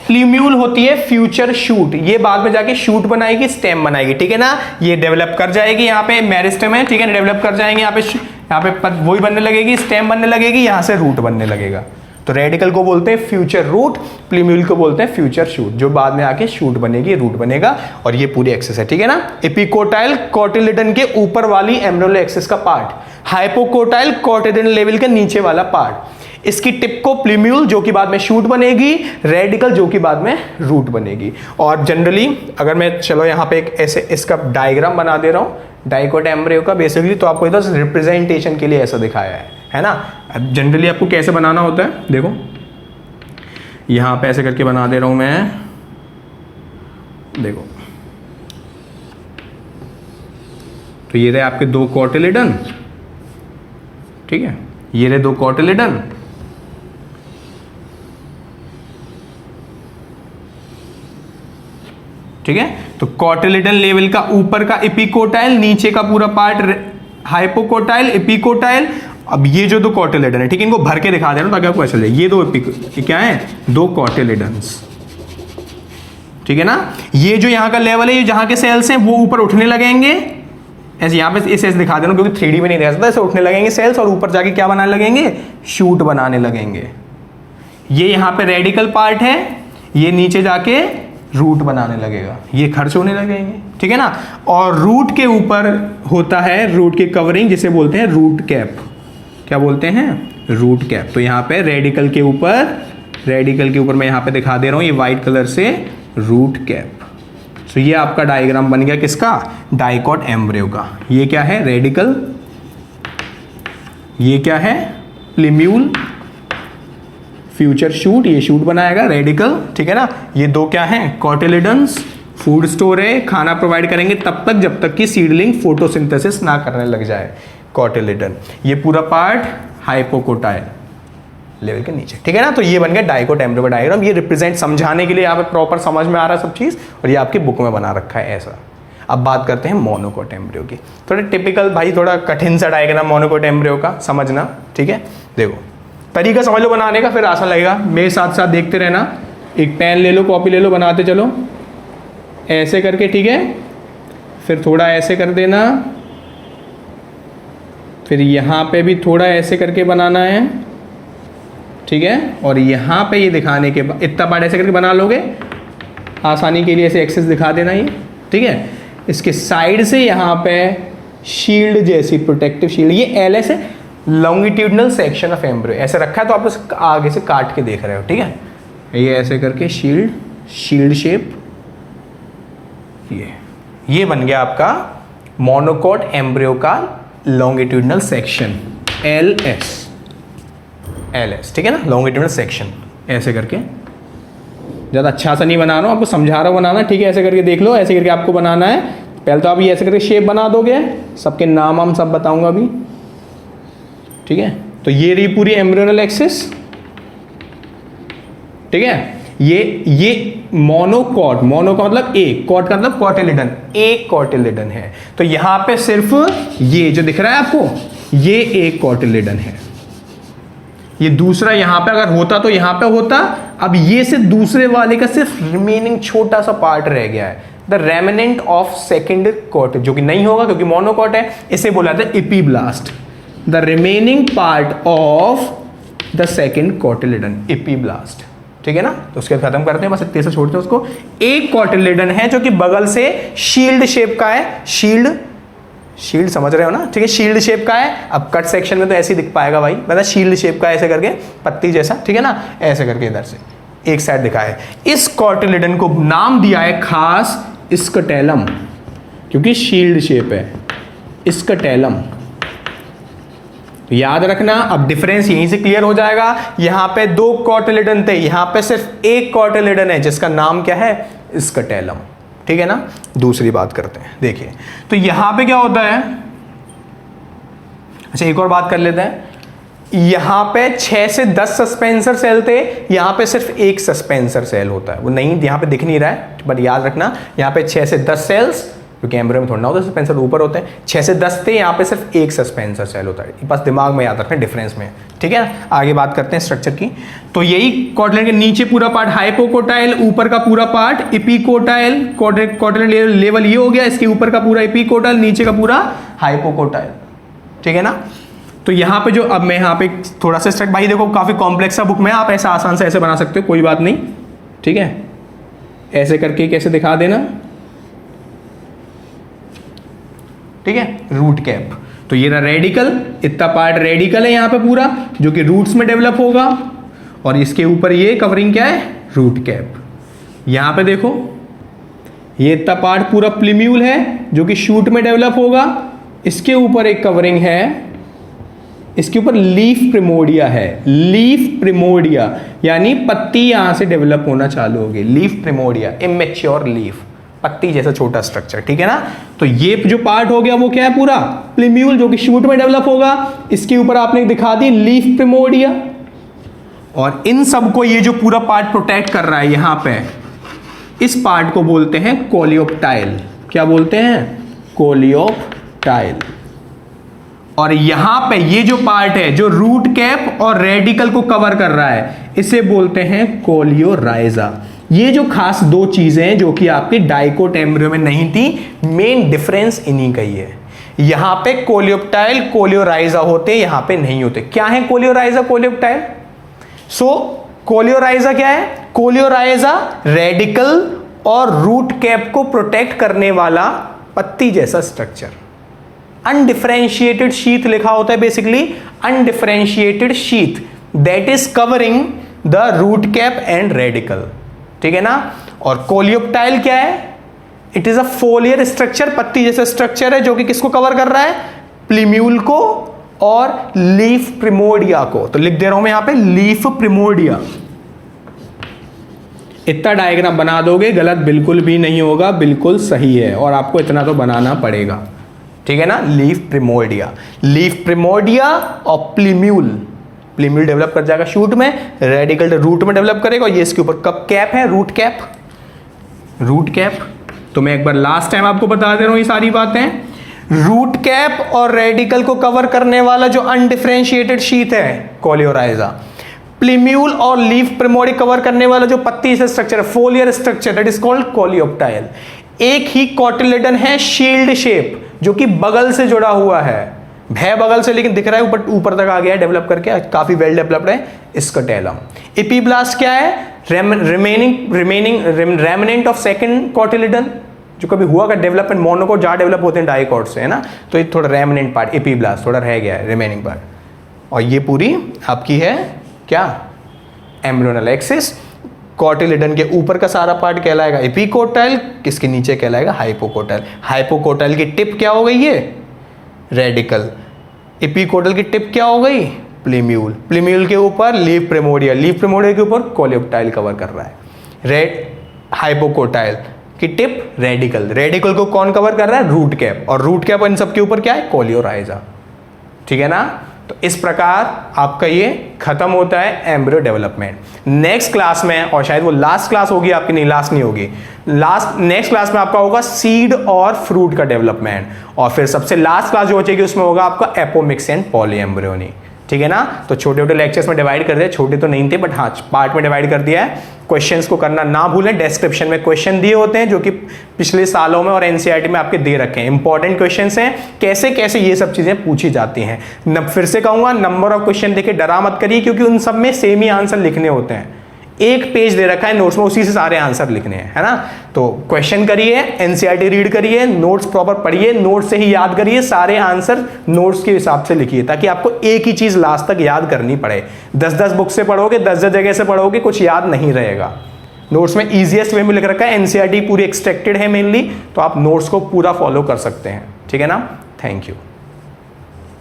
प्लीम्यूल होती है फ्यूचर शूट, ये बाद में जाके शूट बनाएगी, स्टेम बनाएगी, ठीक है ना, ये डेवलप कर जाएगी, यहाँ पे मेरिस्टेम है, ठीक है, डेवलप कर जाएंगे, यहाँ पे वही बनने लगेगी, स्टेम बनने लगेगी, यहाँ से रूट बनने लगेगा। तो रेडिकल को बोलते हैं फ्यूचर रूट, प्लीम्यूल को बोलते हैं फ्यूचर शूट, जो बाद में आके शूट बनेगी, रूट बनेगा, और ये पूरी एक्सिस है, ठीक है ना। एपिकोटाइल कोटिलिडन के ऊपर वाली एम्ब्रियोनल एक्सिस का पार्ट, हाइपोकोटाइल कोटिलिडन लेवल के नीचे वाला पार्ट, इसकी टिप को प्लीम्यूल जो कि बाद में शूट बनेगी, रेडिकल जो कि बाद में रूट बनेगी। और जनरली अगर मैं चलो यहाँ पे एक ऐसे इसका डायग्राम बना दे रहा हूँ डाइकोट एम्ब्रियो का बेसिकली, तो आपको इधर रिप्रेजेंटेशन के लिए ऐसा दिखाया है ना। जनरली आपको कैसे बनाना होता है, देखो यहाँ पे ऐसे करके बना दे रहा हूँ मैं, देखो तो ये रहे आपके दो कोटिलिडन, ठीक है, ये रहे दो कोटिलिडन, ठीक है। तो कोटिलिडन लेवल का ऊपर का एपिकोटाइल, नीचे का पूरा पार्ट हाइपोकोटाइल, एपिकोटाइल। अब ये जो दो कोटिलिडन है, ठीक है, इनको भर के दिखा दे रहा हूं ताकि आपको ऐसा लगे, ये दो क्या है, दो कोटिलिडन्स, ठीक है ना। ये जो यहाँ का लेवल है, ये जहां के सेल्स हैं वो ऊपर उठने लगेंगे, ऐसे यहाँ पे ऐसे दिखा दे रहा हूं क्योंकि 3D में नहीं दिखा सकता, ऐसे उठने लगेंगे सेल्स, और ऊपर जाके क्या बनाने लगेंगे, शूट बनाने लगेंगे। ये यहाँ पे रेडिकल पार्ट है, ये नीचे जाके रूट बनाने लगेगा, ये खर्च होने लगेंगे, ठीक है ना। और रूट के ऊपर होता है रूट की कवरिंग, जिसे बोलते हैं रूट कैप। क्या बोलते हैं? Root cap. तो यहाँ पे रेडिकल के ऊपर मैं यहाँ पे दिखा दे रहा हूँ ये वाइट कलर से रूट कैप। तो ये आपका डायग्राम बन गया किसका? डाइकोट एम्ब्रियो का। ये क्या है? रेडिकल। ये क्या है? प्लीम्यूल। फ्यूचर शूट, ये शूट बनाएगा रेडिकल, ठीक है ना। ये दो क्या हैं? कॉटिलिडन्स। फूड स्टोर है, खाना प्रोवाइड करेंगे तब तक जब तक कि सीडलिंग फोटोसिंथेसिस ना करने लग जाए, कॉटिलिडन। ये पूरा पार्ट हाइपोकोटाइल लेवल के नीचे, ठीक है ना। तो ये बन गया डाइकोट एम्ब्रियो का डायग्राम। ये रिप्रेजेंट समझाने के लिए यहाँ पे प्रॉपर समझ में आ रहा है सब चीज़, और ये आपकी बुक में बना रखा है ऐसा। अब बात करते हैं मोनोकोट एम्ब्रियो की। थोड़ा टिपिकल भाई, थोड़ा कठिन सा डायग्राम मोनोकोट एम्ब्रियो का, समझना, ठीक है। देखो तरीका समझ लो बनाने का, फिर आसान लगेगा। मेरे साथ साथ देखते रहना। एक पेन ले लो, कॉपी ले लो, बनाते चलो ऐसे करके, ठीक है। फिर थोड़ा ऐसे कर देना, फिर यहाँ पे भी थोड़ा ऐसे करके बनाना है, ठीक है। और यहाँ पे ये दिखाने के बाद इतना पार्ट ऐसे करके बना लोगे, आसानी के लिए ऐसे एक्सेस दिखा देना ये, ठीक है। इसके साइड से यहाँ पे शील्ड जैसी प्रोटेक्टिव शील्ड, ये एलएस है, लॉन्गिट्यूडनल सेक्शन ऑफ एम्ब्रियो, ऐसे रखा है तो आप इस आगे से काट के देख रहे हो, ठीक है। ये ऐसे करके शील्ड शेप, ये बन गया आपका मोनोकोट एम्ब्रियो का लॉन्गिट्यूडनल सेक्शन, एलएस, ठीक है ना, लॉन्गिट्यूडनल सेक्शन। ऐसे करके, ज़्यादा अच्छा सा नहीं बना रहा हूँ, आपको समझा रहा हूँ बनाना, ठीक है। ऐसे करके देख लो, ऐसे करके आपको बनाना है। पहले तो आप ये ऐसे करके शेप बना दोगे, सबके नाम सब बताऊंगा अभी, ठीक है। तो ये रही पूरी एम्ब्रियोनल एक्सिस, ठीक है। ये मोनोकॉट मतलब एक, कॉट का मतलब कॉटिलिडन, एक कॉटिलिडन है। तो यहां पे सिर्फ ये जो दिख रहा है आपको, ये एक कॉटिलिडन है। ये दूसरा यहां पे अगर होता तो यहां पे होता, अब ये से दूसरे वाले का सिर्फ रिमेनिंग छोटा सा पार्ट रह गया है, the remnant of second cot, जो कि नहीं होगा क्योंकि मोनोकॉट है। इसे बोला था epiblast, the remaining part of the second cotyledon, epiblast, ठीक है ना। तो उसके खत्म करते हैं, बस इतने से छोड़ते हैं उसको। एक कॉटिलिडन है जो कि बगल से शील्ड शेप का है, शील्ड समझ रहे हो ना, ठीक है, शील्ड शेप का है। अब कट सेक्शन में तो ऐसे ही दिख पाएगा भाई, मतलब शील्ड शेप का ऐसे करके, पत्ती जैसा, ठीक है ना, ऐसे करके इधर से एक साइड दिखा है। इस कॉटिलिडन को नाम दिया है खास स्कटेलम, क्योंकि शील्ड शेप है, स्कटेलम। याद रखना, अब डिफरेंस यहीं से क्लियर हो जाएगा। यहां पे दो कॉटिलिडन थे, यहां पे सिर्फ एक कॉटिलिडन है जिसका नाम क्या है? स्कटेलम, ठीक है ना। दूसरी बात करते हैं, देखिए तो यहां पे क्या होता है। अच्छा एक और बात कर लेते हैं। यहां पे 6 से 10 सस्पेंसर सेल थे, यहां पे सिर्फ एक सस्पेंसर सेल होता है, वो नहीं यहां पे दिख नहीं रहा है, बट याद रखना यहां पे 6 से 10 सेल्स, क्योंकि एम्ब्रियो में थोड़ा ना होता है, सस्पेंसर ऊपर होते हैं। 6 से 10 थे, यहाँ पे सिर्फ एक सस्पेंसर सेल होता है, बस दिमाग में याद रखना डिफरेंस में, ठीक है। आगे बात करते हैं स्ट्रक्चर की। तो यही कॉटिलिडन के नीचे पूरा पार्ट हाइपोकोटाइल, ऊपर का पूरा पार्ट एपिकोटाइल, कॉटिलिडन लेवल ये हो गया, इसके ऊपर का पूरा एपिकोटाइल, नीचे का पूरा हाइपोकोटाइल, ठीक है ना। तो यहाँ पे जो, अब मैं यहाँ पे थोड़ा सा स्ट्रक्चर, भाई देखो काफी कॉम्प्लेक्स सा बुक में, आप ऐसा आसान से ऐसे बना सकते हो, कोई बात नहीं, ठीक है। ऐसे करके कैसे दिखा देना, ठीक है, रूट कैप। तो ये रहा रेडिकल, इतना पार्ट रेडिकल है यहाँ पे पूरा, जो कि रूट्स में डेवलप होगा, और इसके ऊपर ये कवरिंग क्या है? Root cap. यहाँ पे देखो, ये इतना पार्ट पूरा प्लीम्यूल है जो कि शूट में डेवलप होगा, इसके ऊपर एक कवरिंग है, इसके ऊपर लीफ प्रिमोडिया है, लीफ प्रिमोडिया यानी पत्ती यहां से डेवलप होना चालू होगी, लीफ प्रिमोडिया, इमेच्योर लीफ, पत्ती जैसा छोटा स्ट्रक्चर, ठीक है ना। तो ये जो पार्ट हो गया वो क्या है? पूरा प्लीम्यूल, जो कि शूट में डेवलप होगा, इसके ऊपर आपने दिखा दी लीफ प्रिमोडिया, और इन सबको ये जो पूरा पार्ट प्रोटेक्ट कर रहा है यहां पे, इस पार्ट को बोलते हैं कोलियोप्टाइल। क्या बोलते हैं? कोलियोप्टाइल। और यहां पे ये जो पार्ट है जो रूट कैप और रेडिकल को कवर कर रहा है, इसे बोलते हैं कोलियोराइजा। ये जो खास दो चीजें हैं जो कि आपके डाइकोट एम्ब्रियो में नहीं थी, मेन डिफरेंस इन्हीं का ही है। यहां पे कोलियोप्टाइल कोलियोराइजा होते, यहां पे नहीं होते। क्या है कोलियोराइजा कोलियोप्टाइल? सो कोलियोराइजा क्या है? कोलियोराइजा रेडिकल और रूट कैप को प्रोटेक्ट करने वाला पत्ती जैसा स्ट्रक्चर। अनडिफरेंशिएटेड शीथ लिखा होता है basically, undifferentiated sheath that is covering the root cap and radicle, ठीक है ना। और कोलियोप्टाइल क्या है? It is a foliar structure, पत्ती जैसा स्ट्रक्चर है जो कि किसको कवर कर रहा है? प्लीम्यूल को और लीफ प्रिमोर्डिया को। तो लिख दे रहा हूं मैं यहां पे लीफ प्रिमोर्डिया। इतना डायग्राम बना दोगे, गलत बिल्कुल भी नहीं होगा, बिल्कुल सही है, और आपको इतना तो बनाना पड़ेगा, ठीक है ना। लीफ प्रिमोर्डिया और प्लीम्यूल, प्लीम्यूल डेवलप कर जाएगा शूट में, रेडिकल रूट में डेवलप करेगा, और ये इसके ऊपर कब कैप है? Root cap. तो मैं एक बार लास्ट टाइम आपको बता दे रहा हूं ये सारी बातें। रूट कैप और रेडिकल को कवर करने वाला जो अनडिफरेंशिएटेड शीथ है कोलियोराइजा, प्लीम्यूल और लीफ प्रिमोर्डिया कवर करने वाला जो पत्ती से स्ट्रक्चर है, फोलियर structure, that is called coleoptile. एक ही कॉटिलेडन है शील्ड शेप जो कि बगल से जुड़ा हुआ है, भय बगल से, लेकिन दिख रहा है ऊपर तक आ गया है, डेवलप करके काफी वेल डेवलप्ड है स्कटेलम। एपीब्लास्ट क्या है? रेमिनेंट ऑफ सेकंड कॉटिलेडन, जो कभी हुआ का डेवलपमेंट, मोनोकोट जहां डेवलप होते हैं डाइकोट से, है ना। तो ये थोड़ा रेमिनेंट पार्ट, एपीब्लास्ट थोड़ा रह गया है, रिमेनिंग पार्ट। और ये पूरी आपकी है क्या? Embryonal axis. कॉटिलेडन के ऊपर का सारा पार्ट कहलाएगा एपिकोटाइल, किसके नीचे कहलाएगा? हाइपोकोटाइल। हाइपोकोटाइल की टिप क्या हो गई? ये रेडिकल। एपिकोटाइल की टिप क्या हो गई? प्लीम्यूल। प्लीम्यूल के ऊपर लीफ प्रिमोर्डिया, लीफ प्रिमोर्डिया के ऊपर कोलियोप्टाइल कवर कर रहा है। हाइपोकोटाइल की टिप रेडिकल। रेडिकल को कौन कवर कर रहा है? Root cap. और रूट कैप इन सबके ऊपर क्या है? कोलियोराइजा, ठीक है ना। तो इस प्रकार आपका ये खत्म होता है एम्ब्रियो डेवलपमेंट। नेक्स्ट क्लास में, और शायद वो लास्ट क्लास होगी आपकी, नहीं लास्ट नहीं होगी, नेक्स्ट क्लास में आपका होगा सीड और फ्रूट का डेवलपमेंट, और फिर सबसे लास्ट क्लास जो बचेगी उसमें होगा आपका एपोमिक्स एंड पॉलीएम्ब्रियोनी, ठीक है ना। तो छोटे छोटे लेक्चर्स में डिवाइड कर दिया, छोटे तो नहीं थे बट हाँ पार्ट में डिवाइड कर दिया है। क्वेश्चंस को करना ना भूलें, डिस्क्रिप्शन में क्वेश्चन दिए होते हैं जो कि पिछले सालों में और एनसीईआरटी में आपके दे रखे हैं, इंपॉर्टेंट क्वेश्चंस हैं, कैसे कैसे ये सब चीजें पूछी जाती हैं। फिर से कहूंगा, नंबर ऑफ क्वेश्चन देखे डरा मत करिए, क्योंकि उन सब में सेम ही आंसर लिखने होते हैं। एक पेज दे रखा है नोट्स में, उसी से सारे आंसर लिखने हैं, है ना। तो क्वेश्चन करिए, एनसीईआरटी रीड करिए, नोट्स प्रॉपर पढ़िए, नोट्स से ही याद करिए, सारे आंसर नोट्स के हिसाब से लिखिए, ताकि आपको एक ही चीज लास्ट तक याद करनी पड़े। 10-10 बुक से पढ़ोगे, 10 जगह से पढ़ोगे, कुछ याद नहीं रहेगा। नोट्स में इजीएस्ट वे में लिख रखा है, एनसीईआरटी पूरी एक्सट्रैक्टेड है मेनली, तो आप नोट्स को पूरा फॉलो कर सकते हैं, ठीक है ना। Thank you.